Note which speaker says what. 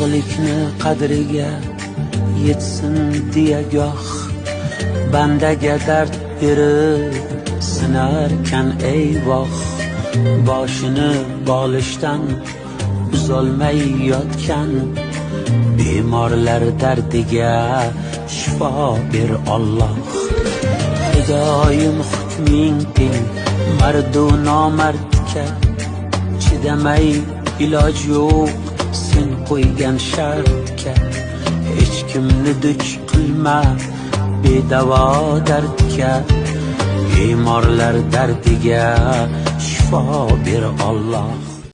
Speaker 1: sog'likni qadriga yetsin deya goh bandaga dard berib sinarkan eyvoh. Boshini bolishdan uzolmay yotgan bemorlar dardiga shifo ber Alloh. Xudoyim hukming teng mardu nomardga, chidamay iloj yo'q sen qo'ygan shartga. Hech kimni duch qilma bedavo dardga, bemorlar dardiga shifo ber Alloh.